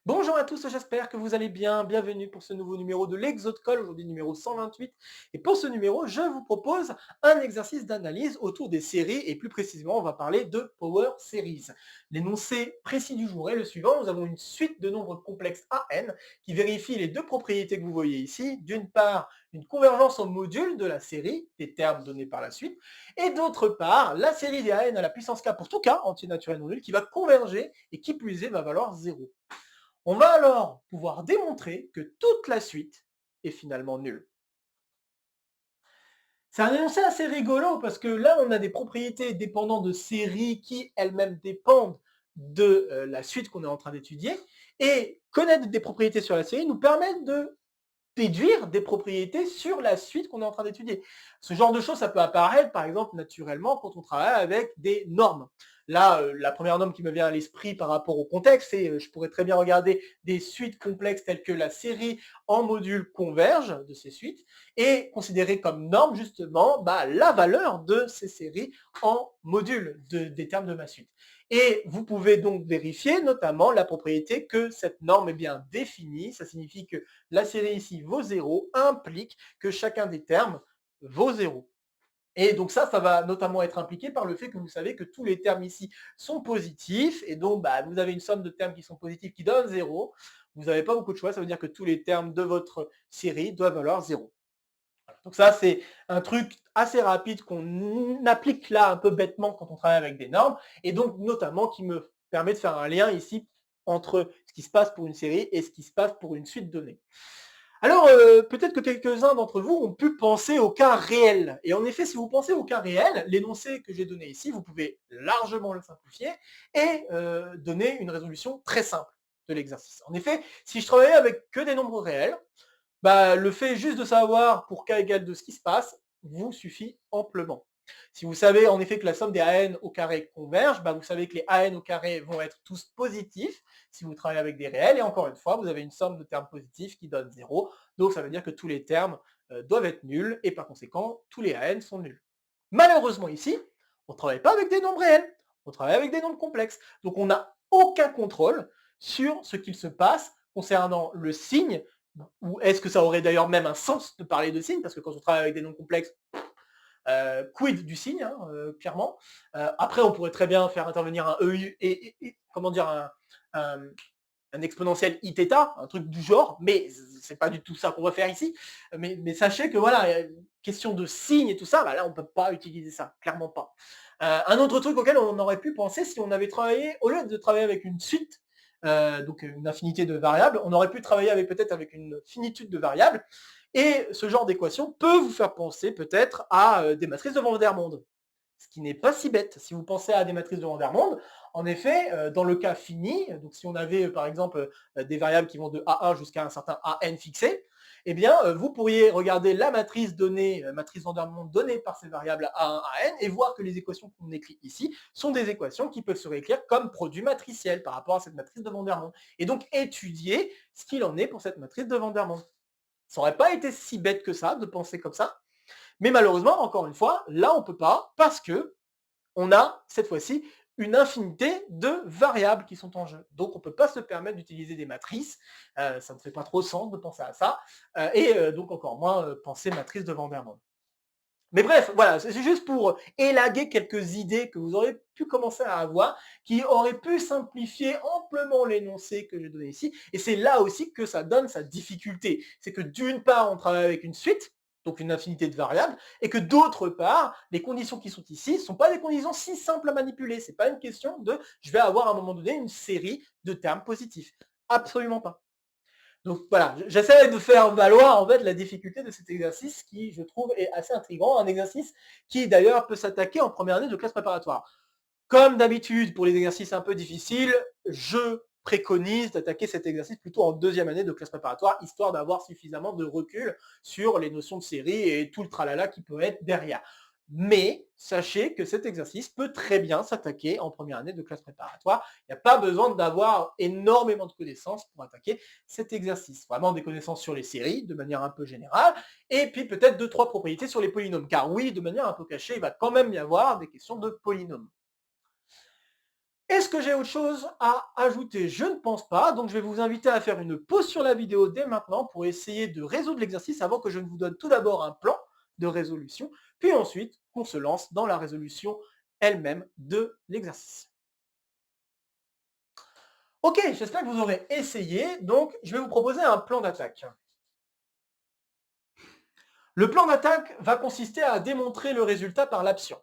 Bonjour à tous, j'espère que vous allez bien. Bienvenue pour ce nouveau numéro de l'Exode-Call, aujourd'hui numéro 128. Et pour ce numéro, je vous propose un exercice d'analyse autour des séries et plus précisément, on va parler de Power Series. L'énoncé précis du jour est le suivant. Nous avons une suite de nombres complexes AN qui vérifie les deux propriétés que vous voyez ici. D'une part, une convergence en module de la série, des termes donnés par la suite, et d'autre part, la série des AN à la puissance K pour tout cas entier naturel non nul qui va converger et qui plus est va valoir 0. On va alors pouvoir démontrer que toute la suite est finalement nulle. C'est un énoncé assez rigolo parce que là, on a des propriétés dépendant de séries qui elles-mêmes dépendent de la suite qu'on est en train d'étudier. Et connaître des propriétés sur la série nous permet de déduire des propriétés sur la suite qu'on est en train d'étudier. Ce genre de choses, ça peut apparaître, par exemple, naturellement quand on travaille avec des normes. Là, la première norme qui me vient à l'esprit par rapport au contexte, c'est je pourrais très bien regarder des suites complexes telles que la série en module converge de ces suites et considérer comme norme justement la valeur de ces séries en module des termes de ma suite. Et vous pouvez donc vérifier notamment la propriété que cette norme est bien définie. Ça signifie que la série ici vaut 0 implique que chacun des termes vaut 0. Et donc ça va notamment être impliqué par le fait que vous savez que tous les termes ici sont positifs, et donc vous avez une somme de termes qui sont positifs qui donne 0. Vous n'avez pas beaucoup de choix, ça veut dire que tous les termes de votre série doivent valoir 0. Donc ça, c'est un truc assez rapide qu'on applique là un peu bêtement quand on travaille avec des normes, et donc notamment qui me permet de faire un lien ici entre ce qui se passe pour une série et ce qui se passe pour une suite donnée. Alors, peut-être que quelques-uns d'entre vous ont pu penser au cas réel. Et en effet, si vous pensez au cas réel, l'énoncé que j'ai donné ici, vous pouvez largement le simplifier et donner une résolution très simple de l'exercice. En effet, si je travaillais avec que des nombres réels, le fait juste de savoir pour k égale de ce qui se passe vous suffit amplement. Si vous savez en effet que la somme des AN au carré converge, vous savez que les AN au carré vont être tous positifs si vous travaillez avec des réels, et encore une fois, vous avez une somme de termes positifs qui donne 0, donc ça veut dire que tous les termes doivent être nuls, et par conséquent, tous les AN sont nuls. Malheureusement ici, on ne travaille pas avec des nombres réels, on travaille avec des nombres complexes, donc on n'a aucun contrôle sur ce qu'il se passe concernant le signe, ou est-ce que ça aurait d'ailleurs même un sens de parler de signe, parce que quand on travaille avec des nombres complexes, quid du signe, hein, clairement. Après, on pourrait très bien faire intervenir un EU et comment dire, un, un exponentiel iθ, un truc du genre, mais c'est pas du tout ça qu'on va faire ici. Mais sachez que voilà, question de signe et tout ça, là on peut pas utiliser ça, clairement pas. Un autre truc auquel on aurait pu penser si on avait travaillé, au lieu de travailler avec une suite, donc une infinité de variables, on aurait pu travailler avec peut-être avec une finitude de variables, et ce genre d'équation peut vous faire penser peut-être à des matrices de Van der Monde. Ce qui n'est pas si bête. Si vous pensez à des matrices de Van der Monde, en effet, dans le cas fini, donc si on avait par exemple des variables qui vont de A1 jusqu'à un certain AN fixé, eh bien, vous pourriez regarder la matrice donnée, matrice Van der Monde donnée par ces variables A1, AN, et voir que les équations qu'on écrit ici sont des équations qui peuvent se réécrire comme produit matriciel par rapport à cette matrice de Van der Monde. Et donc étudier ce qu'il en est pour cette matrice de Van der Monde. Ça n'aurait pas été si bête que ça de penser comme ça, mais malheureusement, encore une fois, là on ne peut pas parce que on a cette fois-ci une infinité de variables qui sont en jeu. Donc on ne peut pas se permettre d'utiliser des matrices, ça ne fait pas trop sens de penser à ça, et donc encore moins penser matrice de Van der Waals. Mais bref, voilà, c'est juste pour élaguer quelques idées que vous aurez pu commencer à avoir, qui auraient pu simplifier amplement l'énoncé que j'ai donné ici. Et c'est là aussi que ça donne sa difficulté. C'est que d'une part, on travaille avec une suite, donc une infinité de variables, et que d'autre part, les conditions qui sont ici ne sont pas des conditions si simples à manipuler. C'est pas une question de je vais avoir à un moment donné une série de termes positifs. Absolument pas. Donc voilà, j'essaie de faire valoir en fait la difficulté de cet exercice qui, je trouve, est assez intriguant. Un exercice qui d'ailleurs peut s'attaquer en première année de classe préparatoire. Comme d'habitude, pour les exercices un peu difficiles, je préconise d'attaquer cet exercice plutôt en deuxième année de classe préparatoire, histoire d'avoir suffisamment de recul sur les notions de série et tout le tralala qui peut être derrière. Mais sachez que cet exercice peut très bien s'attaquer en première année de classe préparatoire. Il n'y a pas besoin d'avoir énormément de connaissances pour attaquer cet exercice. Vraiment des connaissances sur les séries, de manière un peu générale, et puis peut-être 2-3 propriétés sur les polynômes. Car oui, de manière un peu cachée, il va quand même y avoir des questions de polynômes. Est-ce que j'ai autre chose à ajouter? Je ne pense pas, donc je vais vous inviter à faire une pause sur la vidéo dès maintenant pour essayer de résoudre l'exercice avant que je ne vous donne tout d'abord un plan de résolution, puis ensuite qu'on se lance dans la résolution elle-même de l'exercice. Ok, j'espère que vous aurez essayé, donc je vais vous proposer un plan d'attaque. Le plan d'attaque va consister à démontrer le résultat par l'absurde.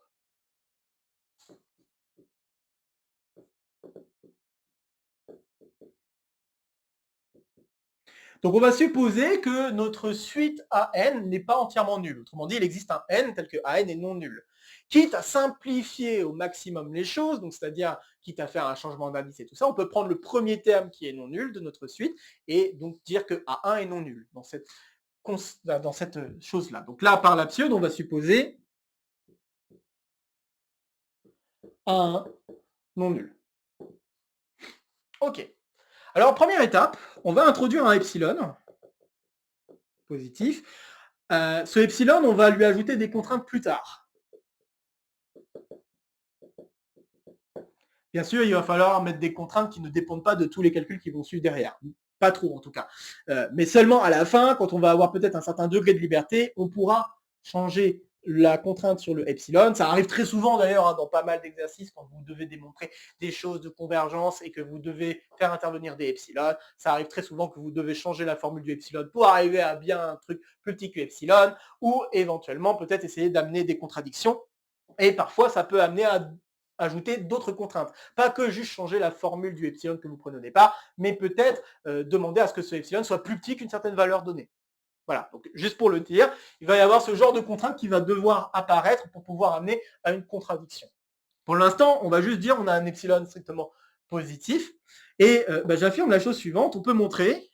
Donc on va supposer que notre suite AN n'est pas entièrement nulle. Autrement dit, il existe un N tel que AN est non nul. Quitte à simplifier au maximum les choses, donc c'est-à-dire quitte à faire un changement d'indice et tout ça, on peut prendre le premier terme qui est non nul de notre suite et donc dire que A1 est non nul dans cette chose-là. Donc là, par l'absurde, on va supposer A1 non nul. Ok. Alors, première étape, on va introduire un epsilon positif. Ce epsilon, on va lui ajouter des contraintes plus tard. Bien sûr, il va falloir mettre des contraintes qui ne dépendent pas de tous les calculs qui vont suivre derrière. Pas trop en tout cas. Mais seulement à la fin, quand on va avoir peut-être un certain degré de liberté, on pourra changer la contrainte sur le epsilon. Ça arrive très souvent d'ailleurs dans pas mal d'exercices quand vous devez démontrer des choses de convergence et que vous devez faire intervenir des epsilon. Ça arrive très souvent que vous devez changer la formule du epsilon pour arriver à bien un truc plus petit que epsilon ou éventuellement peut-être essayer d'amener des contradictions. Et parfois, ça peut amener à ajouter d'autres contraintes. Pas que juste changer la formule du epsilon que vous prenez au départ, mais peut-être demander à ce que ce epsilon soit plus petit qu'une certaine valeur donnée. Voilà, donc juste pour le dire, il va y avoir ce genre de contrainte qui va devoir apparaître pour pouvoir amener à une contradiction. Pour l'instant, on va juste dire on a un epsilon strictement positif, et j'affirme la chose suivante, on peut montrer,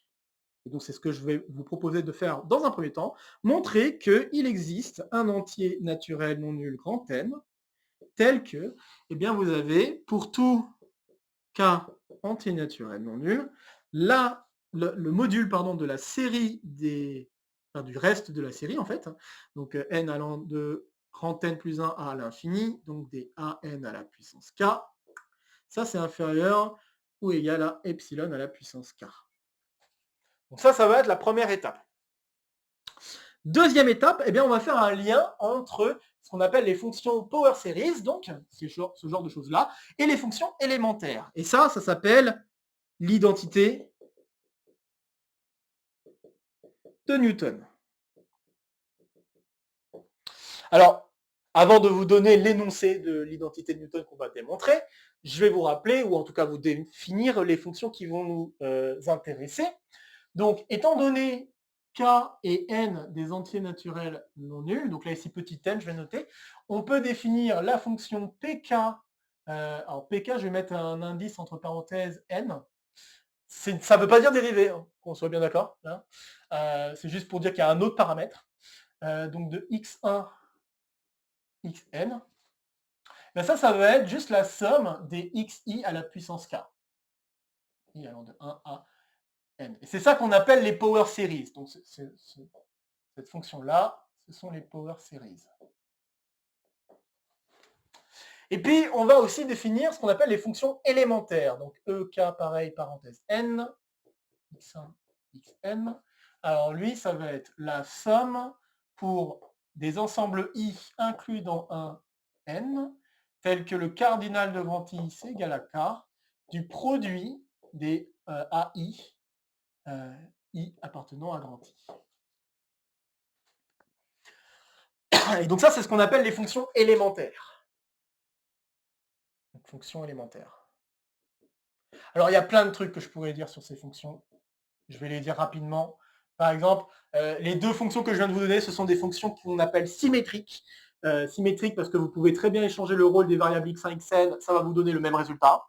et donc c'est ce que je vais vous proposer de faire dans un premier temps, montrer qu'il existe un entier naturel non nul grand N, tel que, eh bien, vous avez, pour tout K entier naturel non nul, le module de la série du reste de la série, en fait, donc n allant de grand N plus 1 à l'infini, donc des AN à la puissance K, ça c'est inférieur ou égal à epsilon à la puissance K. Donc ça va être la première étape. Deuxième étape, eh bien, on va faire un lien entre ce qu'on appelle les fonctions power series, donc ce genre de choses-là, et les fonctions élémentaires. Et ça s'appelle l'identité de Newton. Alors, avant de vous donner l'énoncé de l'identité de Newton qu'on va démontrer, je vais vous rappeler, ou en tout cas vous définir les fonctions qui vont nous intéresser. Donc, étant donné K et N des entiers naturels non nuls, donc là ici petit n, je vais noter, on peut définir la fonction PK, alors PK, je vais mettre un indice entre parenthèses N, ça ne veut pas dire dérivé, hein, qu'on soit bien d'accord, hein. C'est juste pour dire qu'il y a un autre paramètre, donc de x1, xn, ben ça va être juste la somme des xi à la puissance k, i allant de 1 à n. Et c'est ça qu'on appelle les power series, donc cette fonction-là, ce sont les power series. Et puis, on va aussi définir ce qu'on appelle les fonctions élémentaires. Donc, EK, pareil, parenthèse n, x1, xn. Alors, lui, ça va être la somme pour des ensembles i inclus dans un n, tels que le cardinal de grand I, c'est égal à k, du produit des AI, I appartenant à grand I. Et donc ça, c'est ce qu'on appelle les fonctions élémentaires. Donc, fonctions élémentaires. Alors, il y a plein de trucs que je pourrais dire sur ces fonctions. Je vais les dire rapidement. Par exemple, les deux fonctions que je viens de vous donner, ce sont des fonctions qu'on appelle symétriques. Symétriques parce que vous pouvez très bien échanger le rôle des variables x1, xn, ça va vous donner le même résultat.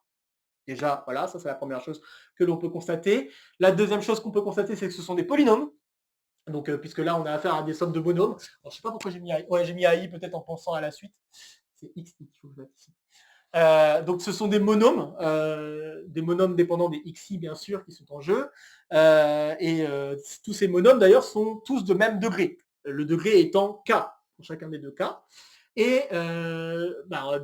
Déjà, voilà, ça c'est la première chose que l'on peut constater. La deuxième chose qu'on peut constater, c'est que ce sont des polynômes. Donc, puisque là, on a affaire à des sommes de bonhommes. Alors, je ne sais pas pourquoi j'ai mis AI. Ouais, j'ai mis AI peut-être en pensant à la suite. C'est x, il faut que je mette ici. Donc ce sont des monômes dépendants des xi bien sûr qui sont en jeu, et tous ces monômes d'ailleurs sont tous de même degré, le degré étant k pour chacun des deux cas, Et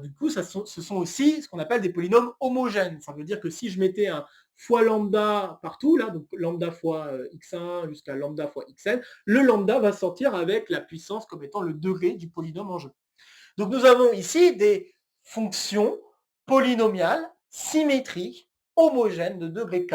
du coup, ce sont aussi ce qu'on appelle des polynômes homogènes. Ça veut dire que si je mettais un fois lambda partout, là, donc lambda fois x1 jusqu'à lambda fois xn, le lambda va sortir avec la puissance comme étant le degré du polynôme en jeu. Donc nous avons ici des fonctions polynomiales, symétriques, homogènes de degré k.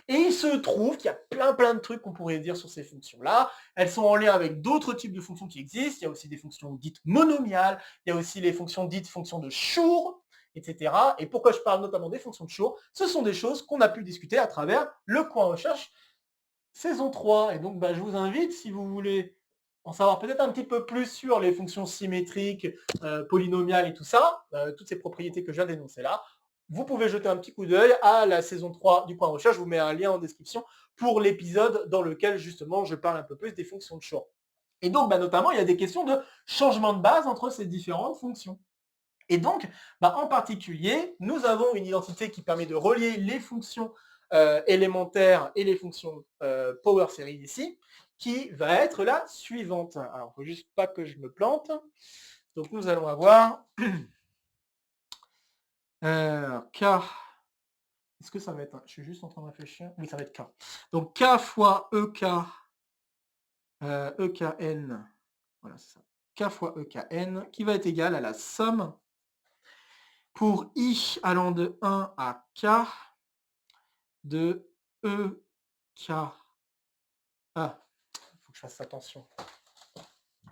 Et il se trouve qu'il y a plein de trucs qu'on pourrait dire sur ces fonctions-là. Elles sont en lien avec d'autres types de fonctions qui existent. Il y a aussi des fonctions dites monomiales, il y a aussi les fonctions dites fonctions de Schur, etc. Et pourquoi je parle notamment des fonctions de Schur? Ce sont des choses qu'on a pu discuter à travers le coin recherche saison 3. Et donc, je vous invite, si vous voulez en savoir peut-être un petit peu plus sur les fonctions symétriques, polynomiales et tout ça, toutes ces propriétés que je viens d'énoncer là, vous pouvez jeter un petit coup d'œil à la saison 3 du point recherche. Je vous mets un lien en description pour l'épisode dans lequel justement je parle un peu plus des fonctions de Shor. Et donc, notamment, il y a des questions de changement de base entre ces différentes fonctions. Et donc, en particulier, nous avons une identité qui permet de relier les fonctions élémentaires et les fonctions power series ici, qui va être la suivante. Alors, il ne faut juste pas que je me plante. Donc, nous allons avoir K. Est-ce que ça va être... Je suis juste en train de réfléchir. Oui, ça va être K. Donc, K fois EK, EKN, voilà, c'est ça. K fois EKN, qui va être égal à la somme pour I allant de 1 à K de EK. Ah, il faut que je fasse attention.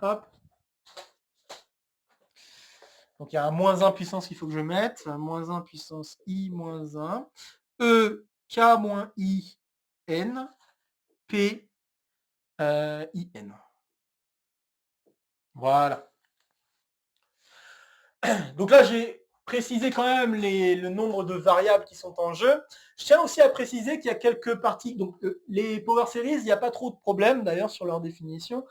Hop. Donc il y a un moins 1 puissance qu'il faut que je mette. Un moins 1 puissance I moins 1. EK moins I N. P I N. Voilà. Donc là, j'ai précisé quand même le nombre de variables qui sont en jeu. Je tiens aussi à préciser qu'il y a quelques parties. Donc les power series, il n'y a pas trop de problème d'ailleurs sur leur définition.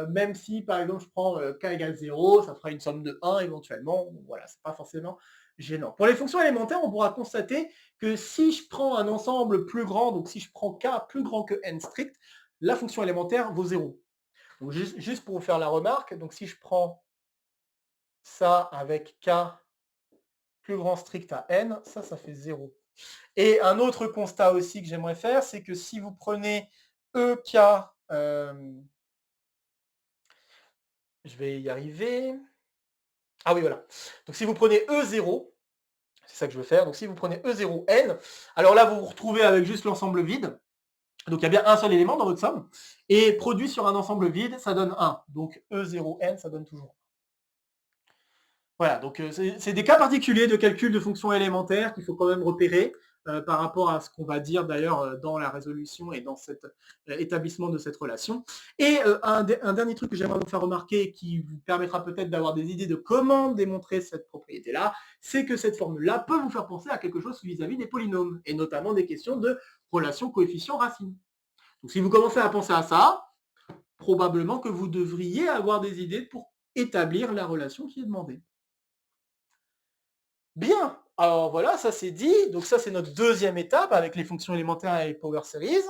Même si par exemple je prends k égale 0, ça fera une somme de 1 éventuellement. Bon, voilà, c'est pas forcément gênant. Pour les fonctions élémentaires, on pourra constater que si je prends un ensemble plus grand, donc si je prends k plus grand que n strict, la fonction élémentaire vaut 0. Donc juste pour vous faire la remarque, donc si je prends ça avec k plus grand strict à n, ça fait 0. Et un autre constat aussi que j'aimerais faire, c'est que si vous prenez EK, je vais y arriver. Ah oui, voilà. Donc si vous prenez E0, c'est ça que je veux faire, donc si vous prenez E0n, alors là vous vous retrouvez avec juste l'ensemble vide. Donc il y a bien un seul élément dans votre somme. Et produit sur un ensemble vide, ça donne 1. Donc E0n, ça donne toujours 1. Voilà, donc c'est des cas particuliers de calcul de fonctions élémentaires qu'il faut quand même repérer par rapport à ce qu'on va dire d'ailleurs dans la résolution et dans cet établissement de cette relation. Et un dernier truc que j'aimerais vous faire remarquer qui vous permettra peut-être d'avoir des idées de comment démontrer cette propriété-là, c'est que cette formule-là peut vous faire penser à quelque chose vis-à-vis des polynômes, et notamment des questions de relation coefficient-racine. Donc si vous commencez à penser à ça, probablement que vous devriez avoir des idées pour établir la relation qui est demandée. Bien, alors voilà, ça c'est dit. Donc ça c'est notre deuxième étape avec les fonctions élémentaires et les power series.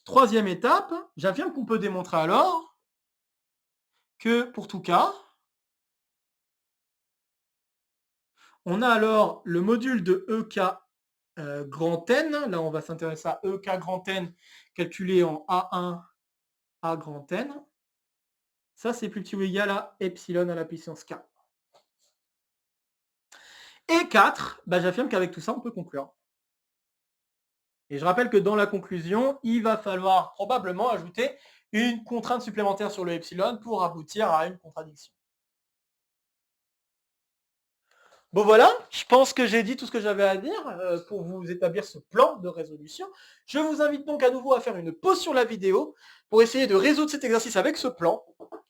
Troisième étape, j'affirme qu'on peut démontrer alors que pour tout cas, on a alors le module de EK grand N. Là on va s'intéresser à EK grand N calculé en A1 A grand N. Ça c'est plus petit ou égal à epsilon à la puissance K. Et 4, j'affirme qu'avec tout ça on peut conclure. Et je rappelle que dans la conclusion, il va falloir probablement ajouter une contrainte supplémentaire sur le epsilon pour aboutir à une contradiction. Bon voilà, je pense que j'ai dit tout ce que j'avais à dire pour vous établir ce plan de résolution. Je vous invite donc à nouveau à faire une pause sur la vidéo pour essayer de résoudre cet exercice avec ce plan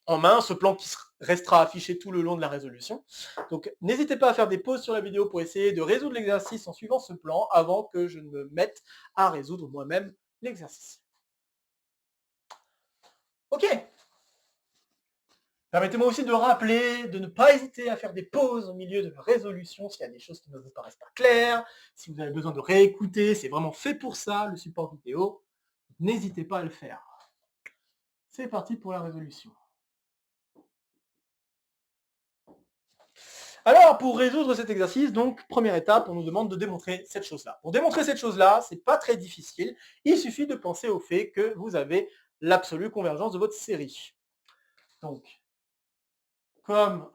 en main, ce plan qui restera affiché tout le long de la résolution. Donc n'hésitez pas à faire des pauses sur la vidéo pour essayer de résoudre l'exercice en suivant ce plan avant que je ne me mette à résoudre moi-même l'exercice. Ok. Permettez-moi aussi de rappeler de ne pas hésiter à faire des pauses au milieu de la résolution s'il y a des choses qui ne vous paraissent pas claires, si vous avez besoin de réécouter, c'est vraiment fait pour ça, le support vidéo. N'hésitez pas à le faire. C'est parti pour la résolution. Alors, pour résoudre cet exercice, donc, première étape, on nous demande de démontrer cette chose-là. Pour démontrer cette chose-là, c'est pas très difficile. Il suffit de penser au fait que vous avez l'absolue convergence de votre série. Donc, comme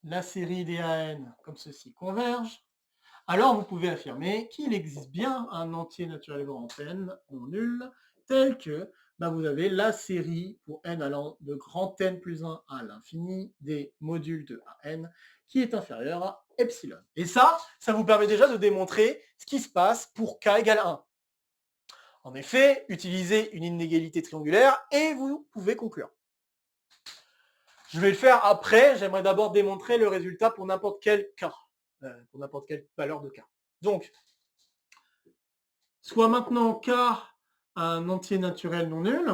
la série des AN comme ceci converge, alors vous pouvez affirmer qu'il existe bien un entier naturel grand N non nul, tel que vous avez la série pour n allant de grand N plus 1 à l'infini des modules de AN qui est inférieur à epsilon. Et ça vous permet déjà de démontrer ce qui se passe pour k égale 1. En effet, utilisez une inégalité triangulaire et vous pouvez conclure. Je vais le faire après, j'aimerais d'abord démontrer le résultat pour n'importe quel k, pour n'importe quelle valeur de k. Donc, soit maintenant k un entier naturel non nul,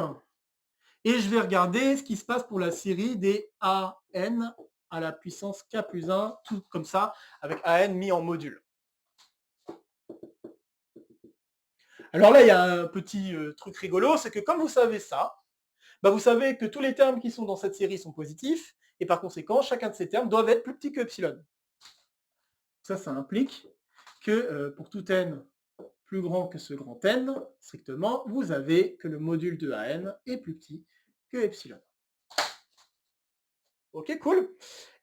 et je vais regarder ce qui se passe pour la série des AN à la puissance k plus 1, tout comme ça, avec AN mis en module. Alors là, il y a un petit truc rigolo, c'est que comme vous savez ça, vous savez que tous les termes qui sont dans cette série sont positifs, et par conséquent, chacun de ces termes doivent être plus petit que epsilon. Ça implique que pour tout n plus grand que ce grand n, strictement, vous avez que le module de AN est plus petit que epsilon. Ok, cool.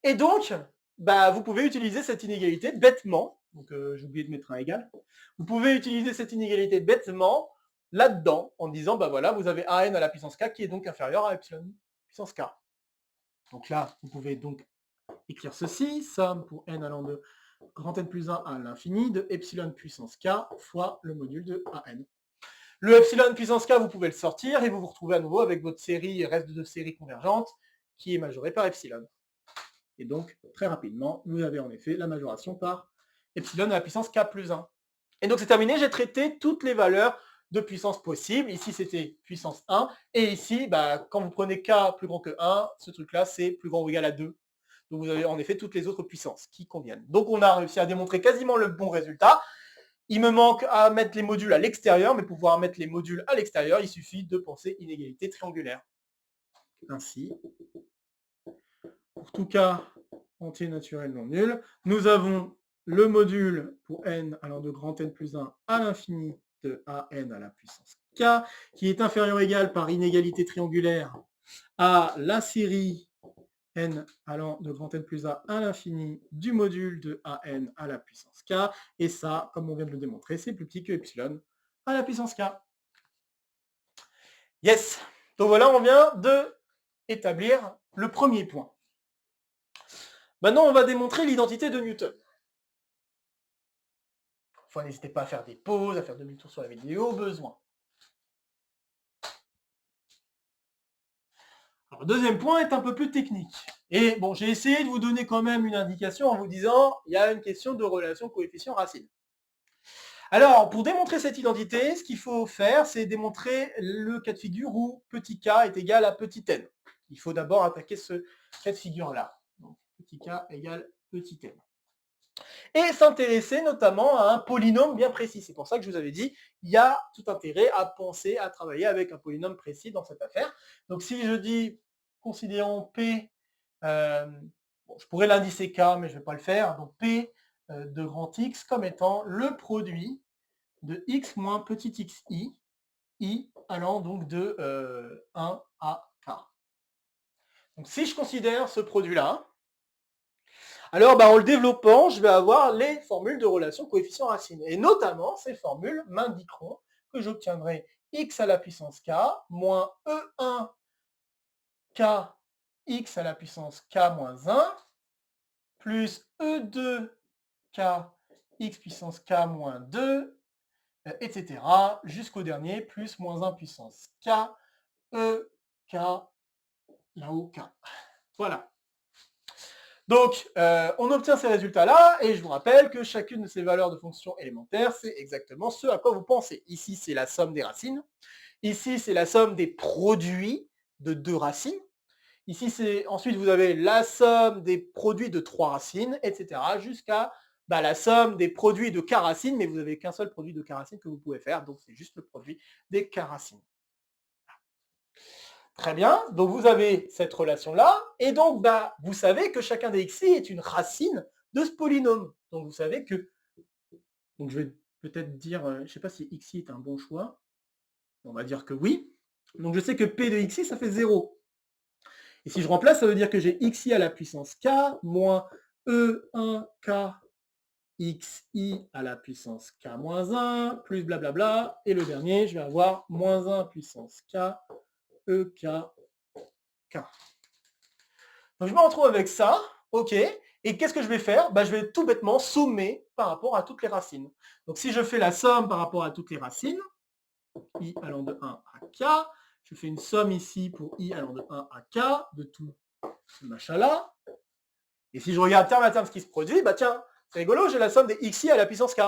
Et donc, vous pouvez utiliser cette inégalité bêtement. Donc, j'ai oublié de mettre un égal. Vous pouvez utiliser cette inégalité bêtement là-dedans, en disant, voilà, vous avez AN à la puissance k qui est donc inférieur à epsilon puissance k. Donc là, vous pouvez donc écrire ceci, somme pour n allant de grand N plus 1 à l'infini de epsilon puissance k fois le module de AN. Le epsilon puissance k, vous pouvez le sortir et vous vous retrouvez à nouveau avec votre série, reste de série convergente, qui est majorée par epsilon. Et donc, très rapidement, vous avez en effet la majoration par epsilon à la puissance k plus 1. Et donc c'est terminé, j'ai traité toutes les valeurs de puissance possibles. Ici, c'était puissance 1. Et ici, quand vous prenez k plus grand que 1, ce truc-là, c'est plus grand ou égal à 2. Donc vous avez en effet toutes les autres puissances qui conviennent. Donc on a réussi à démontrer quasiment le bon résultat. Il me manque à mettre les modules à l'extérieur, mais pour pouvoir mettre les modules à l'extérieur, il suffit de penser inégalité triangulaire. Ainsi, pour tout cas entier naturel non nul, nous avons le module pour n allant de grand N plus 1 à l'infini de AN à la puissance k, qui est inférieur ou égal par inégalité triangulaire à la série n allant de grand N plus 1 à l'infini du module de AN à la puissance k, et ça, comme on vient de le démontrer, c'est plus petit que epsilon à la puissance k. Yes. Donc voilà, on vient de établir le premier point. Maintenant, on va démontrer l'identité de Newton. Enfin, n'hésitez pas à faire des pauses, à faire demi-tour sur la vidéo au besoin. Alors, le deuxième point est un peu plus technique. Et bon, j'ai essayé de vous donner quand même une indication en vous disant il y a une question de relation coefficient-racine. Alors, pour démontrer cette identité, ce qu'il faut faire, c'est démontrer le cas de figure où petit k est égal à petit n. Il faut d'abord attaquer ce cas de figure-là. Donc, petit k égale petit n. Et s'intéresser notamment à un polynôme bien précis. C'est pour ça que je vous avais dit, il y a tout intérêt à penser, à travailler avec un polynôme précis dans cette affaire. Donc si je dis, considérons P, je pourrais l'indicer K, mais je ne vais pas le faire, donc P de grand X comme étant le produit de X moins petit xi, I allant donc de 1 à K. Donc si je considère ce produit-là, alors, en le développant, je vais avoir les formules de relation coefficient-racine. Et notamment, ces formules m'indiqueront que j'obtiendrai x à la puissance k moins e1 k x à la puissance k moins 1 plus e2 k x puissance k moins 2, etc. jusqu'au dernier, plus moins 1 puissance k e k là-haut k. Voilà. Donc, on obtient ces résultats-là, et je vous rappelle que chacune de ces valeurs de fonction élémentaire, c'est exactement ce à quoi vous pensez. Ici, c'est la somme des racines. Ici, c'est la somme des produits de 2 racines. Ici, ensuite, vous avez la somme des produits de 3 racines, etc. jusqu'à la somme des produits de k racines, mais vous n'avez qu'un seul produit de k racines que vous pouvez faire, donc c'est juste le produit des k racines. Très bien, donc vous avez cette relation-là, et donc bah, vous savez que chacun des xi est une racine de ce polynôme. Donc vous savez que, donc je vais peut-être dire, je ne sais pas si xi est un bon choix, on va dire que oui. Donc je sais que p de xi, ça fait 0. Et si je remplace, ça veut dire que j'ai xi à la puissance k moins e1k xi à la puissance k moins 1, plus blablabla, et le dernier, je vais avoir moins 1 puissance k ek k. Donc je me retrouve avec ça, ok, et qu'est-ce que je vais faire? Bah, je vais tout bêtement sommer par rapport à toutes les racines. Donc si je fais la somme par rapport à toutes les racines, i allant de 1 à k, je fais une somme ici pour i allant de 1 à k, de tout ce machin-là, et si je regarde terme à terme ce qui se produit, bah tiens, c'est rigolo, j'ai la somme des xi à la puissance k.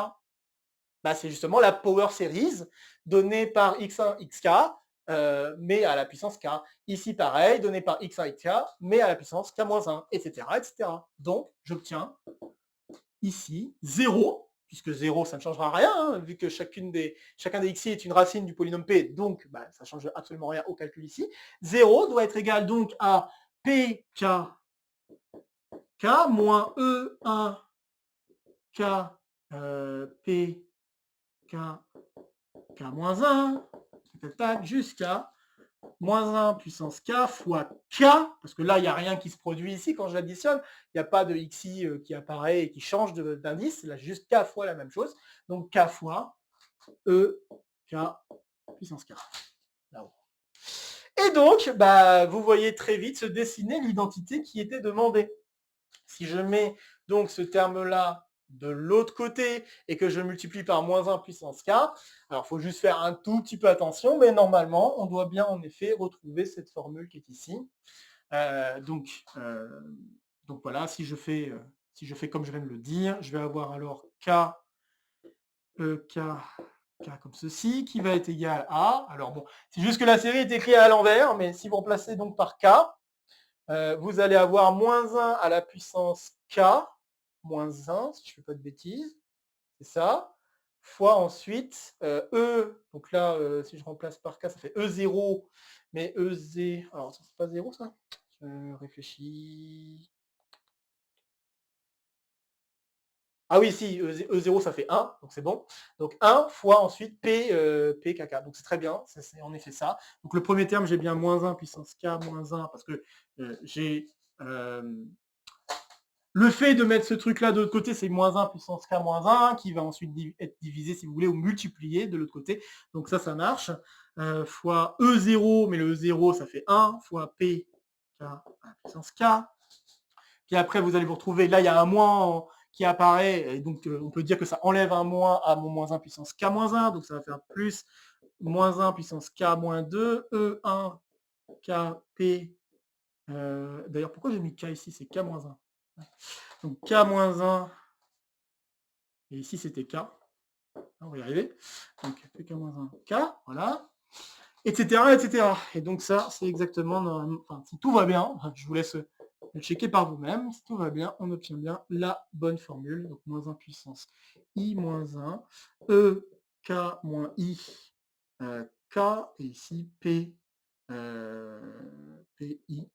Bah, c'est justement la power series donnée par x1, xk, mais à la puissance k. Ici, pareil, donnée par x1, xk, mais à la puissance k-1, etc., etc. Donc, j'obtiens ici 0, puisque 0, ça ne changera rien, hein, vu que chacun des xi est une racine du polynôme p, donc bah, ça ne change absolument rien au calcul ici. 0 doit être égal donc à pk k moins e1 k p k k-1, jusqu'à moins 1 puissance k fois k, parce que là, il n'y a rien qui se produit ici quand je l'additionne, il n'y a pas de xi qui apparaît et qui change d'indice, là, juste k fois la même chose, donc k fois e k puissance k, là-haut. Et donc, bah, vous voyez très vite se dessiner l'identité qui était demandée. Si je mets donc ce terme-là de l'autre côté et que je multiplie par moins 1 puissance k, alors il faut juste faire un tout petit peu attention, mais normalement, on doit bien en effet retrouver cette formule qui est ici. Donc voilà, si je fais comme je viens de le dire, je vais avoir alors k, k comme ceci, qui va être égal à, alors bon, c'est juste que la série est écrite à l'envers, mais si vous remplacez donc par k, vous allez avoir moins 1 à la puissance k, moins 1, si je ne fais pas de bêtises, c'est ça, fois ensuite E, donc là, si je remplace par k, ça fait E0, mais EZ, alors ça c'est pas 0 ça? Je réfléchis. Ah oui, si, E0 ça fait 1, donc c'est bon. Donc 1 fois ensuite P, P kk. Donc c'est très bien, c'est en effet ça. Donc le premier terme, j'ai bien moins 1 puissance k moins 1 parce que j'ai le fait de mettre ce truc-là de l'autre côté, c'est moins 1 puissance k moins 1 qui va ensuite être divisé, si vous voulez, ou multiplié de l'autre côté. Donc ça marche. Fois E0, mais le E0, ça fait 1, fois P k à la puissance k. Puis après, vous allez vous retrouver, là, il y a un moins qui apparaît, et donc on peut dire que ça enlève un moins à mon moins 1 puissance k moins 1, donc ça va faire plus moins 1 puissance k moins 2, E1 k p. D'ailleurs, pourquoi j'ai mis k ici? C'est k moins 1. Donc k moins 1, et ici c'était k. On va y arriver. Donc pk moins 1, k, voilà. Etc. etc. Et donc ça, c'est exactement, enfin, si tout va bien, je vous laisse le checker par vous-même, si tout va bien, on obtient bien la bonne formule, donc moins 1 puissance i moins 1, e k moins i, k, et ici p, pi,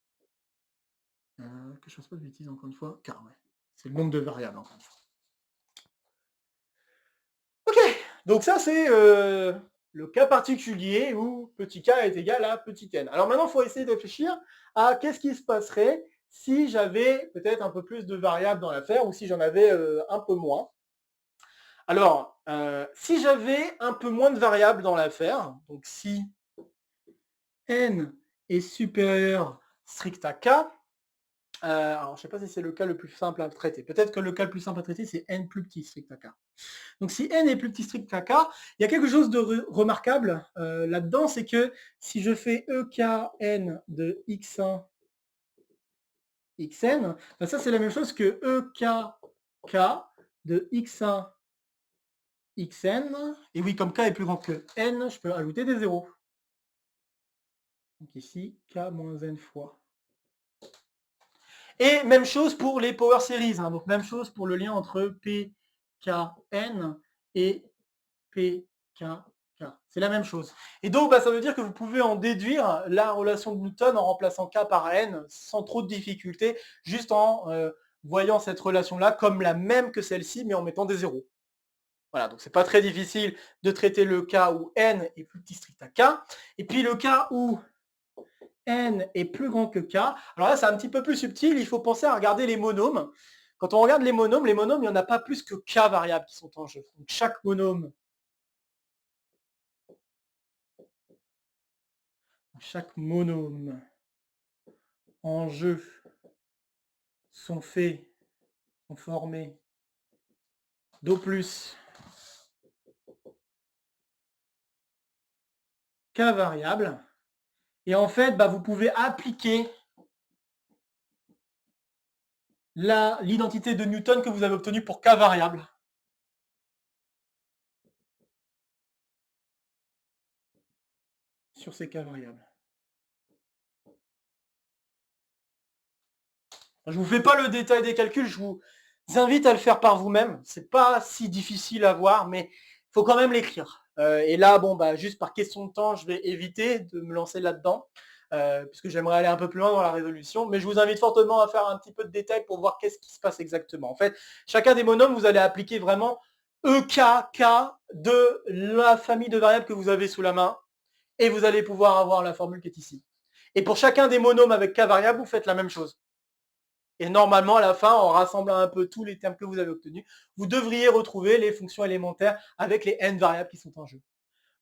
que je fasse pas de bêtises encore une fois, k, ouais. C'est le nombre de variables encore une fois. Ok, donc ça c'est le cas particulier où petit k est égal à petit n. Alors maintenant, il faut essayer de réfléchir à qu'est-ce qui se passerait si j'avais peut-être un peu plus de variables dans l'affaire ou si j'en avais un peu moins. Alors, si j'avais un peu moins de variables dans l'affaire, donc si n est supérieur strict à k, alors je ne sais pas si c'est le cas le plus simple à traiter. Peut-être que le cas le plus simple à traiter, c'est n plus petit strict à k. Donc si n est plus petit strict qu'à k, il y a quelque chose de remarquable là-dedans, c'est que si je fais ekn de x1, xn, ben ça c'est la même chose que ekk de x1, xn. Et oui, comme k est plus grand que n, je peux ajouter des zéros. Donc ici, k moins n fois. Et même chose pour les power series, hein. Donc même chose pour le lien entre pkn et pk K. C'est la même chose. Et donc, bah, ça veut dire que vous pouvez en déduire la relation de Newton en remplaçant K par N sans trop de difficulté, juste en voyant cette relation-là comme la même que celle-ci, mais en mettant des zéros. Voilà, donc c'est pas très difficile de traiter le cas où n est plus petit strict à k. Et puis le cas où n est plus grand que k, alors là c'est un petit peu plus subtil, il faut penser à regarder les monômes. Quand on regarde les monômes, il n'y en a pas plus que k variables qui sont en jeu. Donc chaque monôme en jeu sont formés d'O plus k variables. Et en fait, bah, vous pouvez appliquer l'identité de Newton que vous avez obtenue pour k variables sur ces k variables. Je ne vous fais pas le détail des calculs, je vous invite à le faire par vous-même. C'est pas si difficile à voir, mais il faut quand même l'écrire. Et là, bon, bah, juste par question de temps, je vais éviter de me lancer là-dedans, puisque j'aimerais aller un peu plus loin dans la résolution. Mais je vous invite fortement à faire un petit peu de détail pour voir qu'est-ce qui se passe exactement. En fait, chacun des monômes, vous allez appliquer vraiment EK, K de la famille de variables que vous avez sous la main, et vous allez pouvoir avoir la formule qui est ici. Et pour chacun des monômes avec K variables, vous faites la même chose. Et normalement, à la fin, en rassemblant un peu tous les termes que vous avez obtenus, vous devriez retrouver les fonctions élémentaires avec les n variables qui sont en jeu.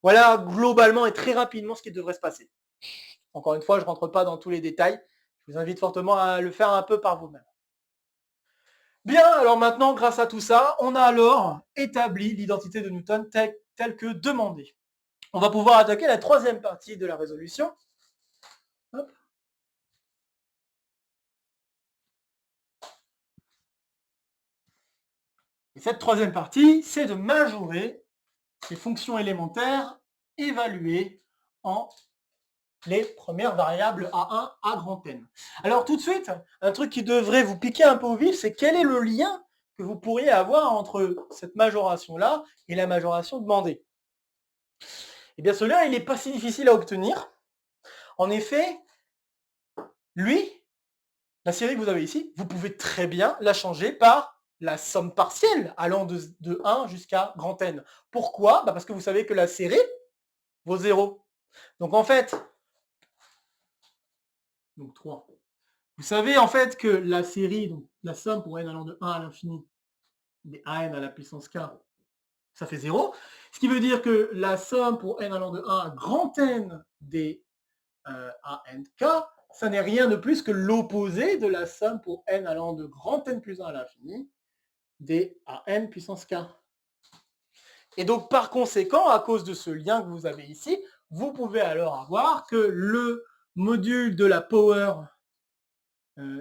Voilà globalement et très rapidement ce qui devrait se passer. Encore une fois, je ne rentre pas dans tous les détails. Je vous invite fortement à le faire un peu par vous-même. Bien, alors maintenant, grâce à tout ça, on a alors établi l'identité de Newton telle que demandée. On va pouvoir attaquer la troisième partie de la résolution. Hop. Et cette troisième partie, c'est de majorer les fonctions élémentaires évaluées en les premières variables A1 à grand N. Alors tout de suite, un truc qui devrait vous piquer un peu au vif, c'est quel est le lien que vous pourriez avoir entre cette majoration-là et la majoration demandée. Eh bien ce lien, il n'est pas si difficile à obtenir. En effet, lui, la série que vous avez ici, vous pouvez très bien la changer par la somme partielle allant de 1 jusqu'à grand N. Pourquoi ? Parce que vous savez que la série vaut 0. Donc en fait, donc 3. Vous savez en fait que la série, donc la somme pour n allant de 1 à l'infini, des an à la puissance k, ça fait 0. Ce qui veut dire que la somme pour n allant de 1 à grand N des an k, ça n'est rien de plus que l'opposé de la somme pour n allant de grand N plus 1 à l'infini des an puissance k. Et donc par conséquent, à cause de ce lien que vous avez ici, vous pouvez alors avoir que le module de la power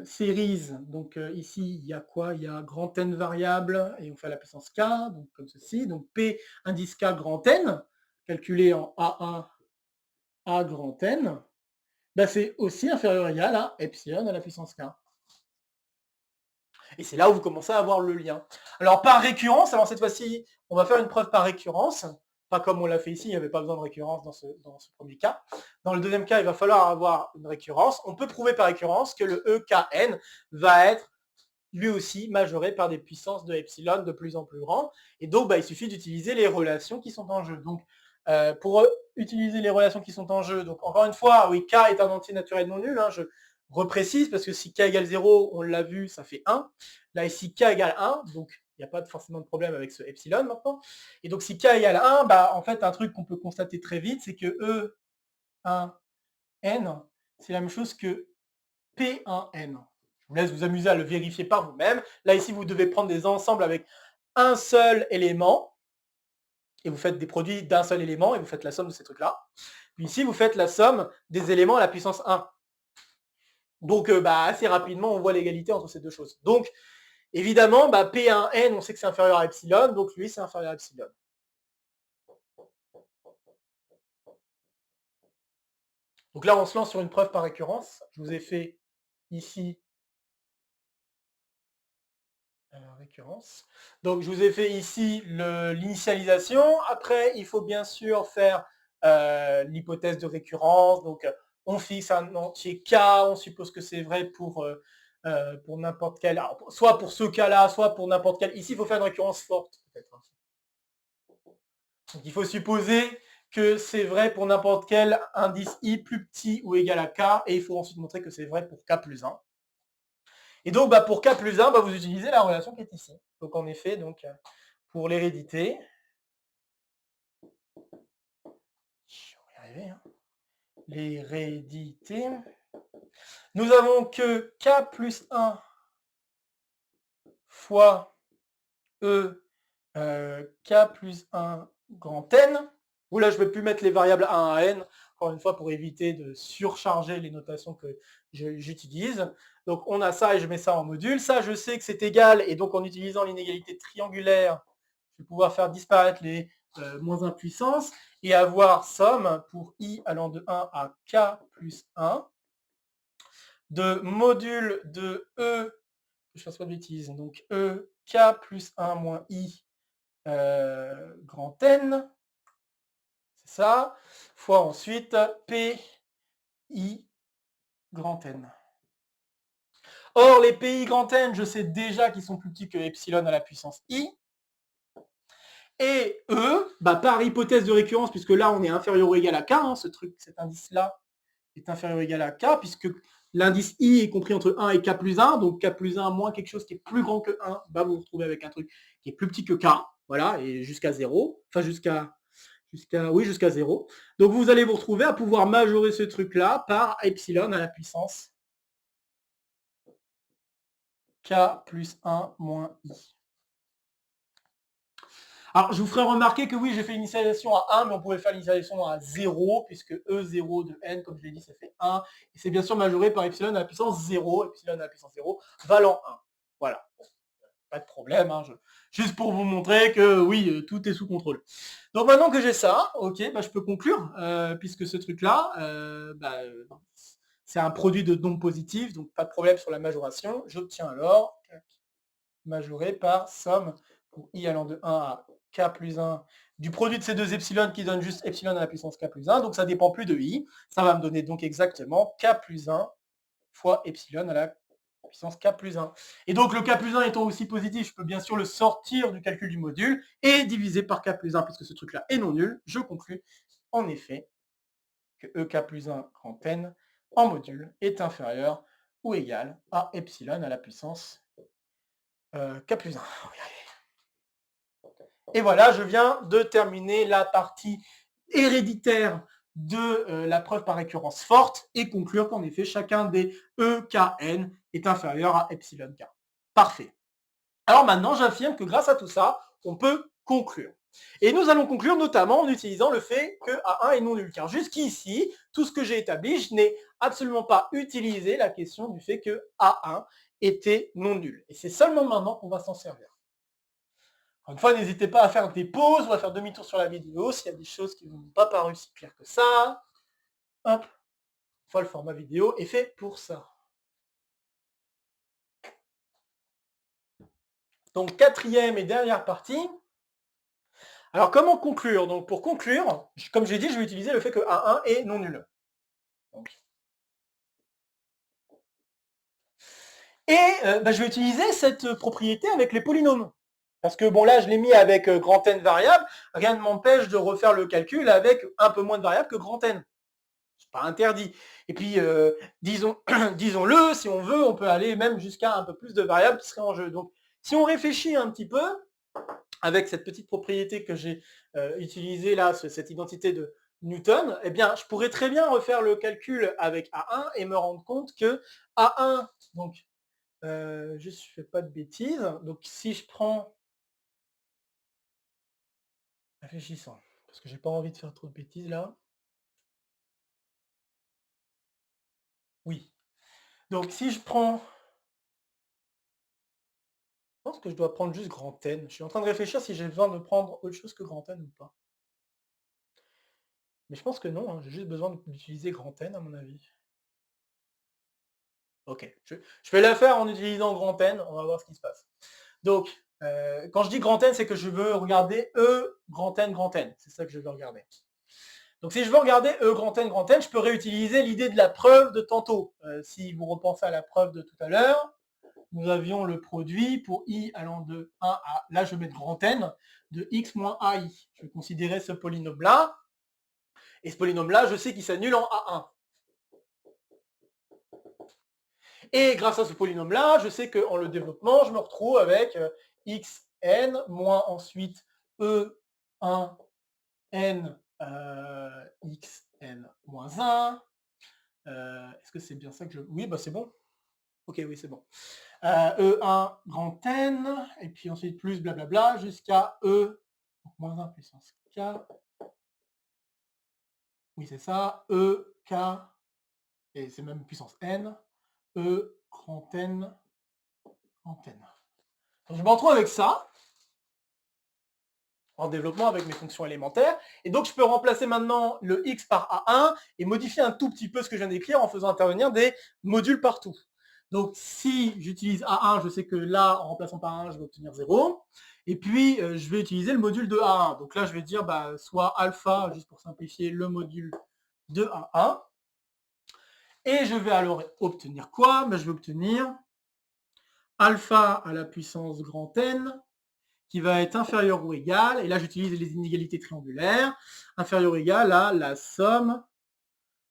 series, donc ici il y a quoi? Il y a grand N variable et on fait la puissance k, donc comme ceci, donc P indice k grand N, calculé en A1 à grand N, ben c'est aussi inférieur ou égal à epsilon à la puissance k. Et c'est là où vous commencez à avoir le lien. Alors par récurrence, alors cette fois-ci, on va faire une preuve par récurrence, pas comme on l'a fait ici, il n'y avait pas besoin de récurrence dans ce premier cas. Dans le deuxième cas, il va falloir avoir une récurrence. On peut prouver par récurrence que le EKN va être lui aussi majoré par des puissances de epsilon de plus en plus grands. Et donc, bah, il suffit d'utiliser les relations qui sont en jeu. Donc, pour utiliser les relations qui sont en jeu, donc encore une fois, oui, K est un entier naturel non nul, hein, je reprécise, parce que si K égale 0, on l'a vu, ça fait 1. Là, ici, K égale 1, donc il n'y a pas forcément de problème avec ce epsilon maintenant. Et donc, si K égale 1, bah, en fait, un truc qu'on peut constater très vite, c'est que E1N, c'est la même chose que P1N. Je vous laisse vous amuser à le vérifier par vous-même. Là, ici, vous devez prendre des ensembles avec un seul élément, et vous faites des produits d'un seul élément, et vous faites la somme de ces trucs-là. Puis ici, vous faites la somme des éléments à la puissance 1. Donc, bah, assez rapidement, on voit l'égalité entre ces deux choses. Donc, évidemment, bah, P1N, on sait que c'est inférieur à epsilon, donc lui, c'est inférieur à epsilon. Donc là, on se lance sur une preuve par récurrence. Je vous ai fait ici récurrence. Donc je vous ai fait ici l'initialisation. Après, il faut bien sûr faire l'hypothèse de récurrence. Donc on fixe un entier K, on suppose que c'est vrai pour n'importe quel, alors, soit pour ce cas-là, soit pour n'importe quel. Ici, il faut faire une récurrence forte, peut-être. Donc il faut supposer que c'est vrai pour n'importe quel indice i plus petit ou égal à k, et il faut ensuite montrer que c'est vrai pour k plus 1. Et donc pour k plus 1, vous utilisez la relation qui est ici. Donc en effet, pour l'hérédité, je vais y arriver, hein. L'hérédité, nous avons que k plus 1 fois e k plus 1 grand N, où là je ne vais plus mettre les variables 1 à n, encore une fois pour éviter de surcharger les notations que j'utilise. Donc on a ça et je mets ça en module. Ça je sais que c'est égal, et donc en utilisant l'inégalité triangulaire, je vais pouvoir faire disparaître les moins 1 puissance et avoir somme pour i allant de 1 à k plus 1 de module de e, que je fasse pas de bêtises, donc e k plus 1 moins i grand N, c'est ça, fois ensuite P I grand N. Or, les PI grand N, je sais déjà qu'ils sont plus petits que epsilon à la puissance I. Et eux, par hypothèse de récurrence, puisque là on est inférieur ou égal à K, hein, cet indice-là est inférieur ou égal à K, puisque l'indice I est compris entre 1 et K plus 1, donc K plus 1 moins quelque chose qui est plus grand que 1, vous vous retrouvez avec un truc qui est plus petit que K, voilà, et jusqu'à 0, enfin jusqu'à 0. Donc vous allez vous retrouver à pouvoir majorer ce truc-là par epsilon à la puissance K plus 1 moins I. Alors je vous ferai remarquer que oui, j'ai fait l'initialisation à 1, mais on pouvait faire l'initialisation à 0, puisque E0 de n, comme je l'ai dit, ça fait 1. Et c'est bien sûr majoré par epsilon à la puissance 0, epsilon à la puissance 0, valant 1. Voilà. Pas de problème, hein, juste pour vous montrer que oui, tout est sous contrôle. Donc maintenant que j'ai ça, ok, je peux conclure, puisque ce truc-là, c'est un produit de nombres positifs, donc pas de problème sur la majoration. J'obtiens alors, majoré par somme pour i allant de 1 à k plus 1 du produit de ces deux epsilon qui donne juste epsilon à la puissance k plus 1, donc ça dépend plus de i, ça va me donner donc exactement k plus 1 fois epsilon à la puissance k plus 1. Et donc le k plus 1 étant aussi positif, je peux bien sûr le sortir du calcul du module et diviser par k plus 1, puisque ce truc-là est non nul. Je conclus en effet que ek plus 1 grand N en module est inférieur ou égal à epsilon à la puissance k plus 1. Et voilà, je viens de terminer la partie héréditaire de la preuve par récurrence forte et conclure qu'en effet, chacun des EKN est inférieur à epsilon k. Parfait. Alors maintenant, j'affirme que grâce à tout ça, on peut conclure. Et nous allons conclure notamment en utilisant le fait que A1 est non nul. Car jusqu'ici, tout ce que j'ai établi, je n'ai absolument pas utilisé la question du fait que A1 était non nul. Et c'est seulement maintenant qu'on va s'en servir. Encore une fois, n'hésitez pas à faire des pauses ou à faire demi-tour sur la vidéo s'il y a des choses qui ne vous ont pas paru si claires que ça. Hop, une fois le format vidéo est fait pour ça. Donc, quatrième et dernière partie. Alors, comment conclure? Donc, pour conclure, comme j'ai dit, je vais utiliser le fait que A1 est non nul. Et je vais utiliser cette propriété avec les polynômes. Parce que bon, là, je l'ai mis avec grand N variable, rien ne m'empêche de refaire le calcul avec un peu moins de variables que grand N. C'est pas interdit. Et puis, disons-le, si on veut, on peut aller même jusqu'à un peu plus de variables qui seraient en jeu. Donc, si on réfléchit un petit peu, avec cette petite propriété que j'ai utilisée là, cette identité de Newton, eh bien, je pourrais très bien refaire le calcul avec A1 et me rendre compte que A1, donc, je ne fais pas de bêtises, donc si je prends... Réfléchissant, parce que j'ai pas envie de faire trop de bêtises là. Oui. Donc si je prends... Je pense que je dois prendre juste grand N. Je suis en train de réfléchir si j'ai besoin de prendre autre chose que grand N ou pas. Mais je pense que non, hein, j'ai juste besoin d'utiliser grand N à mon avis. Ok, je vais la faire en utilisant grand N, on va voir ce qui se passe. Donc, Quand je dis grand N, c'est que je veux regarder E grand N grand N. C'est ça que je veux regarder. Donc si je veux regarder E grand N, je peux réutiliser l'idée de la preuve de tantôt. Si vous repensez à la preuve de tout à l'heure, nous avions le produit pour i allant de 1 à, là je vais mettre grand N, de x moins ai. Je vais considérer ce polynôme-là. Et ce polynôme-là, je sais qu'il s'annule en A1. Et grâce à ce polynôme-là, je sais qu'en le développement, je me retrouve avec xn moins ensuite e1 n xn moins 1. Est-ce que c'est bien ça que je... Oui, bah c'est bon. Ok, oui, c'est bon. E1 grand N, et puis ensuite plus blablabla, jusqu'à E moins 1 puissance K. Oui, c'est ça. E, K, et c'est même puissance N. E grand N, grand N. Donc je me retrouve avec ça, en développement avec mes fonctions élémentaires. Et donc je peux remplacer maintenant le x par A1 et modifier un tout petit peu ce que je viens d'écrire en faisant intervenir des modules partout. Donc si j'utilise A1, je sais que là, en remplaçant par 1, je vais obtenir 0. Et puis je vais utiliser le module de A1. Donc là, je vais dire soit alpha, juste pour simplifier, le module de A1. Et je vais alors obtenir quoi? Je vais obtenir alpha à la puissance grand N, qui va être inférieur ou égal, et là j'utilise les inégalités triangulaires, inférieur ou égal à la somme,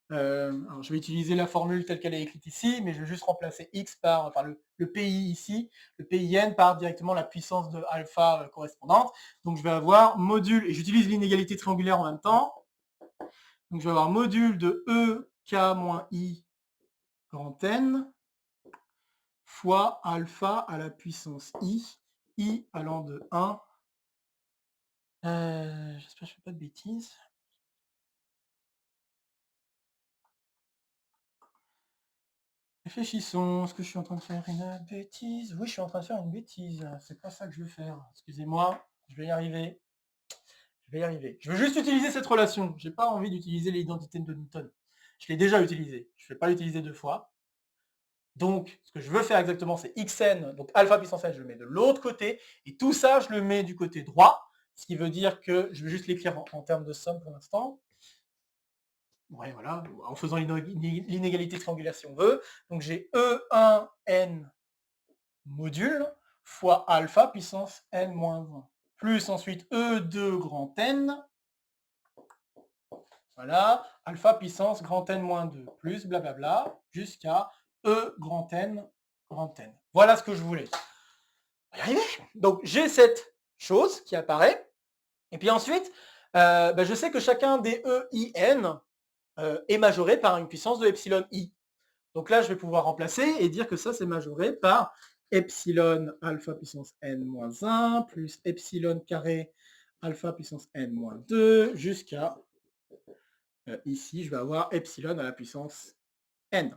alors je vais utiliser la formule telle qu'elle est écrite ici, mais je vais juste remplacer x par, enfin le PI ici, le PIN par directement la puissance de alpha correspondante, donc je vais avoir module, et j'utilise l'inégalité triangulaire en même temps, donc je vais avoir module de E k moins i grand N, fois alpha à la puissance i allant de 1, j'espère que je ne fais pas de bêtises. Réfléchissons, est-ce que je suis en train de faire une bêtise? Oui, je suis en train de faire une bêtise. C'est pas ça que je veux faire. Excusez-moi, je vais y arriver. Je vais y arriver. Je veux juste utiliser cette relation. J'ai pas envie d'utiliser l'identité de Newton. Je l'ai déjà utilisée. Je ne vais pas l'utiliser 2 fois. Donc, ce que je veux faire exactement, c'est xn, donc alpha puissance n, je le mets de l'autre côté, et tout ça, je le mets du côté droit, ce qui veut dire que je vais juste l'écrire en termes de somme pour l'instant. Ouais, voilà, en faisant l'inégalité triangulaire si on veut. Donc j'ai E1n module fois alpha puissance n-1, plus ensuite E2 grand N, voilà, alpha puissance grand N-2, plus blablabla, jusqu'à E grand N grand N. Voilà ce que je voulais. On va y arriver. Donc j'ai cette chose qui apparaît, et puis ensuite, je sais que chacun des EIN est majoré par une puissance de epsilon i. Donc là, je vais pouvoir remplacer et dire que ça, c'est majoré par epsilon alpha puissance n-1 plus epsilon carré alpha puissance n-2 jusqu'à, ici, je vais avoir epsilon à la puissance n.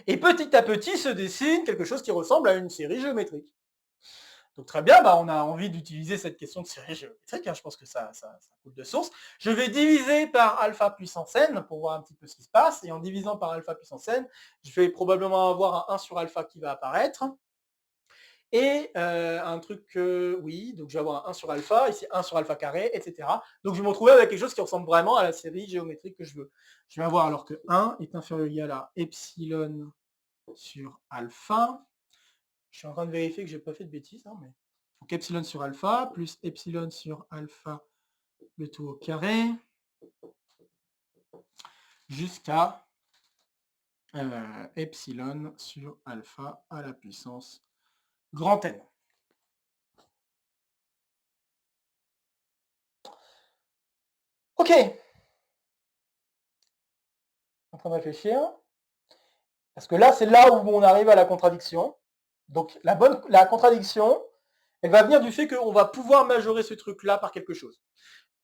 Et petit à petit se dessine quelque chose qui ressemble à une série géométrique. Donc très bien, on a envie d'utiliser cette question de série géométrique, je pense que ça coule de source. Je vais diviser par alpha puissance n pour voir un petit peu ce qui se passe, et en divisant par alpha puissance n, je vais probablement avoir un 1 sur alpha qui va apparaître, et un truc, oui, donc je vais avoir un 1 sur alpha, ici 1 sur alpha carré, etc. Donc je vais me retrouver avec quelque chose qui ressemble vraiment à la série géométrique que je veux. Je vais avoir alors que 1 est inférieur ou égal à epsilon sur alpha. Je suis en train de vérifier que j'ai pas fait de bêtises, mais donc epsilon sur alpha plus epsilon sur alpha le tout au carré jusqu'à epsilon sur alpha à la puissance grand N. Ok. En train de réfléchir. Parce que là, c'est là où on arrive à la contradiction. Donc la contradiction, elle va venir du fait qu'on va pouvoir majorer ce truc-là par quelque chose,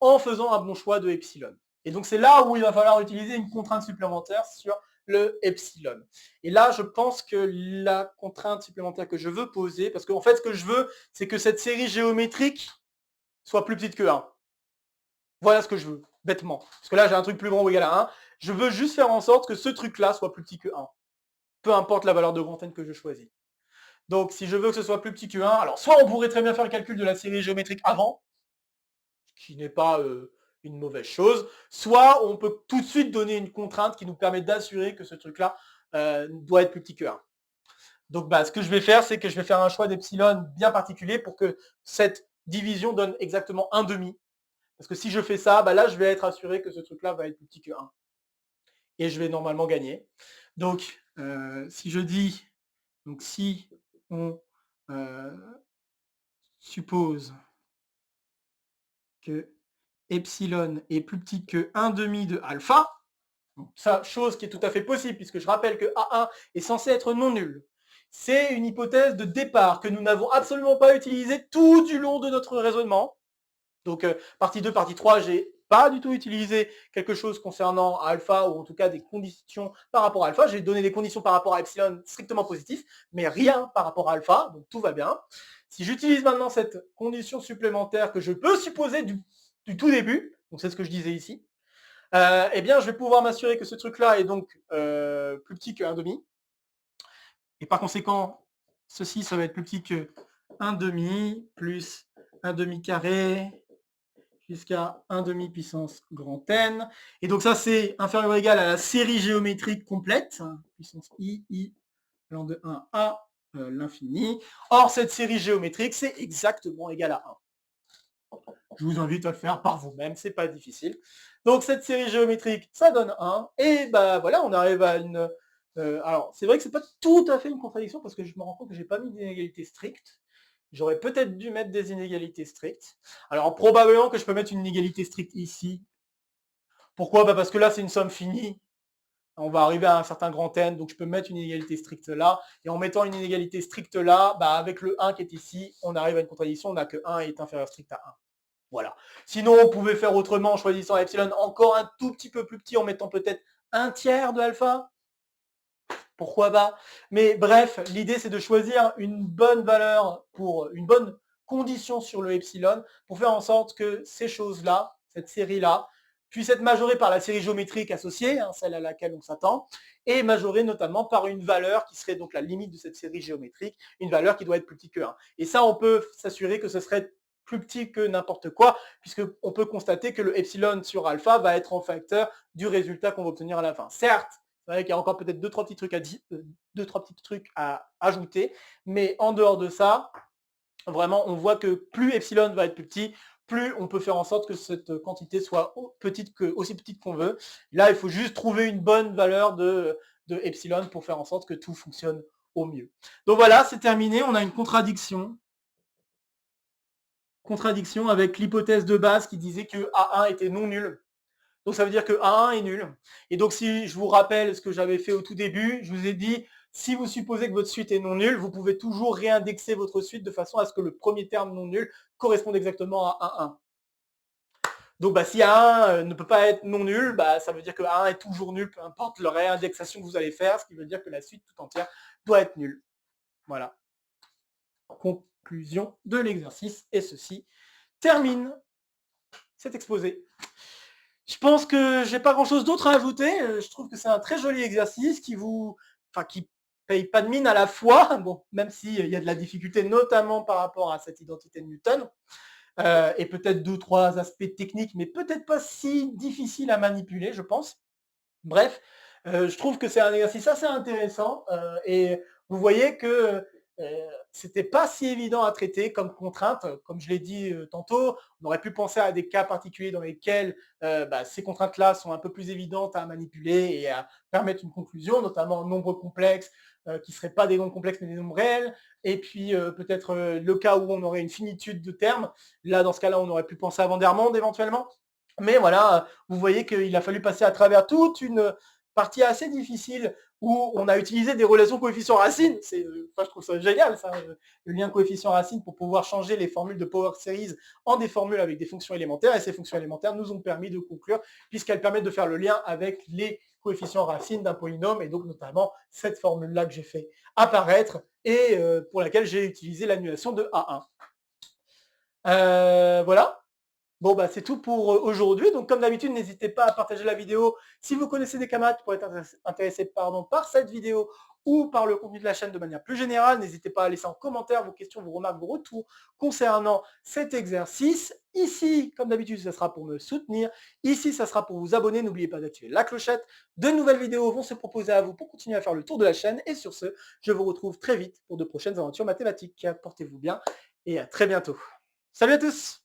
en faisant un bon choix de epsilon. Et donc c'est là où il va falloir utiliser une contrainte supplémentaire sur le epsilon. Et là, je pense que la contrainte supplémentaire que je veux poser, parce qu'en fait, ce que je veux, c'est que cette série géométrique soit plus petite que 1. Voilà ce que je veux, bêtement. Parce que là, j'ai un truc plus grand ou égal à 1. Je veux juste faire en sorte que ce truc-là soit plus petit que 1. Peu importe la valeur de grand N que je choisis. Donc si je veux que ce soit plus petit que 1, alors soit on pourrait très bien faire le calcul de la série géométrique avant, ce qui n'est pas une mauvaise chose, soit on peut tout de suite donner une contrainte qui nous permet d'assurer que ce truc-là doit être plus petit que 1. Donc ce que je vais faire, c'est que je vais faire un choix d'epsilon bien particulier pour que cette division donne exactement 1,5. Parce que si je fais ça, là, je vais être assuré que ce truc-là va être plus petit que 1. Et je vais normalement gagner. Donc, si je dis, donc si on suppose que epsilon est plus petit que 1,5 de alpha, donc ça, chose qui est tout à fait possible, puisque je rappelle que A1 est censé être non nul. C'est une hypothèse de départ que nous n'avons absolument pas utilisée tout du long de notre raisonnement. Donc, partie 2, partie 3, j'ai pas du tout utilisé quelque chose concernant alpha, ou en tout cas des conditions par rapport à alpha. J'ai donné des conditions par rapport à epsilon strictement positifs, mais rien par rapport à alpha, donc tout va bien. Si j'utilise maintenant cette condition supplémentaire que je peux supposer du tout début, donc c'est ce que je disais ici, eh bien je vais pouvoir m'assurer que ce truc-là est donc plus petit que 1,5. Et par conséquent, ceci, ça va être plus petit que 1,5 plus 1,5 carré jusqu'à 1,5 puissance grand N. Et donc ça, c'est inférieur ou égal à la série géométrique complète, puissance I allant de 1 à l'infini. Or, cette série géométrique, c'est exactement égal à 1. Je vous invite à le faire par vous-même, c'est pas difficile. Donc cette série géométrique, ça donne 1. Et voilà, on arrive à une... alors, c'est vrai que c'est pas tout à fait une contradiction, parce que je me rends compte que j'ai pas mis d'inégalité stricte. J'aurais peut-être dû mettre des inégalités strictes. Alors, probablement que je peux mettre une inégalité stricte ici. Pourquoi ? Parce que là, c'est une somme finie. On va arriver à un certain grand N, donc je peux mettre une inégalité stricte là. Et en mettant une inégalité stricte là, avec le 1 qui est ici, on arrive à une contradiction, on n'a que 1 est inférieur strict à 1. Voilà. Sinon, on pouvait faire autrement en choisissant epsilon encore un tout petit peu plus petit, en mettant peut-être un tiers de alpha. Pourquoi pas? Mais bref, l'idée c'est de choisir une bonne valeur pour une bonne condition sur le epsilon pour faire en sorte que ces choses-là, cette série-là, puisse être majorée par la série géométrique associée, celle à laquelle on s'attend, et majorée notamment par une valeur qui serait donc la limite de cette série géométrique, une valeur qui doit être plus petite que 1. Et ça, on peut s'assurer que ce serait plus petit que n'importe quoi, puisqu'on peut constater que le epsilon sur alpha va être en facteur du résultat qu'on va obtenir à la fin. Certes, c'est vrai qu'il y a encore peut-être deux, trois petits trucs à ajouter, mais en dehors de ça, vraiment, on voit que plus epsilon va être plus petit, plus on peut faire en sorte que cette quantité soit aussi petite qu'on veut. Là, il faut juste trouver une bonne valeur de epsilon pour faire en sorte que tout fonctionne au mieux. Donc voilà, c'est terminé. On a une contradiction avec l'hypothèse de base qui disait que A1 était non nul. Donc ça veut dire que A1 est nul. Et donc si je vous rappelle ce que j'avais fait au tout début, je vous ai dit, si vous supposez que votre suite est non nulle, vous pouvez toujours réindexer votre suite de façon à ce que le premier terme non nul corresponde exactement à A1. Donc si A1 ne peut pas être non nul, ça veut dire que A1 est toujours nul, peu importe la réindexation que vous allez faire, ce qui veut dire que la suite tout entière doit être nulle. Voilà. Conclusion de l'exercice, et ceci termine cet exposé. Je pense que j'ai pas grand-chose d'autre à ajouter. Je trouve que c'est un très joli exercice qui paye pas de mine à la fois, bon, même s'il y a de la difficulté, notamment par rapport à cette identité de Newton, et peut-être 2-3 aspects techniques, mais peut-être pas si difficiles à manipuler, je pense. Bref, je trouve que c'est un exercice assez intéressant, et vous voyez que c'était pas si évident à traiter comme contrainte. Comme je l'ai dit tantôt, on aurait pu penser à des cas particuliers dans lesquels ces contraintes-là sont un peu plus évidentes à manipuler et à permettre une conclusion, notamment nombres complexes qui ne seraient pas des nombres complexes mais des nombres réels, et puis peut-être le cas où on aurait une finitude de termes. Là, dans ce cas-là, on aurait pu penser à Vandermonde éventuellement. Mais voilà, vous voyez qu'il a fallu passer à travers toute une partie assez difficile où on a utilisé des relations coefficient-racine. Je trouve ça génial, ça, le lien coefficient-racine, pour pouvoir changer les formules de Power Series en des formules avec des fonctions élémentaires. Et ces fonctions élémentaires nous ont permis de conclure, puisqu'elles permettent de faire le lien avec les coefficients racines d'un polynôme, et donc notamment cette formule-là que j'ai fait apparaître et pour laquelle j'ai utilisé l'annulation de A1. Voilà. Bon, bah, c'est tout pour aujourd'hui. Donc, comme d'habitude, n'hésitez pas à partager la vidéo si vous connaissez des camarades qui pourraient être intéressés par cette vidéo ou par le contenu de la chaîne de manière plus générale. N'hésitez pas à laisser en commentaire vos questions, vos remarques, vos retours concernant cet exercice. Ici, comme d'habitude, ça sera pour me soutenir. Ici, ça sera pour vous abonner. N'oubliez pas d'activer la clochette. De nouvelles vidéos vont se proposer à vous pour continuer à faire le tour de la chaîne. Et sur ce, je vous retrouve très vite pour de prochaines aventures mathématiques. Portez-vous bien et à très bientôt. Salut à tous!